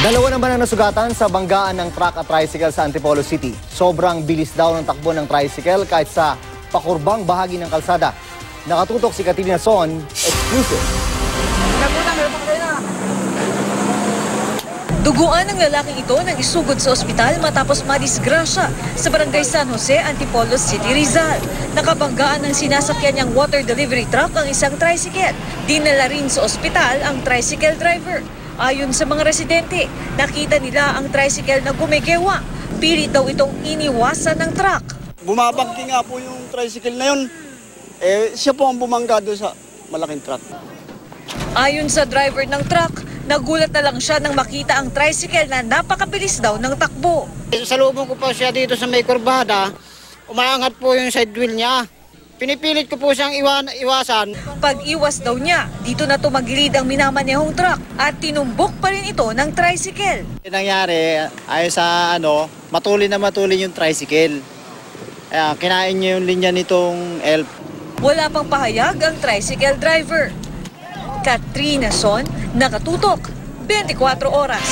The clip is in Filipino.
Dalawa naman ang nasugatan sa banggaan ng truck at tricycle sa Antipolo City. Sobrang bilis daw ng takbo ng tricycle kahit sa pakurbang bahagi ng kalsada. Nakatutok si Katrina Son, exclusive. Duguan ng lalaking ito nang isugod sa ospital matapos madisgrasya sa barangay San Jose, Antipolo City, Rizal. Nakabanggaan ng sinasakyan niyang water delivery truck ang isang tricycle. Dinala rin sa ospital ang tricycle driver. Ayon sa mga residente, nakita nila ang tricycle na gumigewa. Pilit daw itong iniwasan ng truck. Bumabangki nga po yung tricycle na yun. Siya po ang bumangga doon sa malaking truck. Ayon sa driver ng truck, nagulat na lang siya nang makita ang tricycle na napakabilis daw ng takbo. Salubong ko po siya dito sa may kurbada, umaangat po yung side wheel niya. Pinipilit ko po siyang iwasan. Pag-iwas daw niya, dito na tumagilid ang minamanehong truck at tinumbok pa rin ito ng tricycle. Nangyari, ayon sa matuli yung tricycle. Kaya kinain niya yung linya nitong elf. Wala pang pahayag ang tricycle driver. Katrina Son, nakatutok, 24 oras.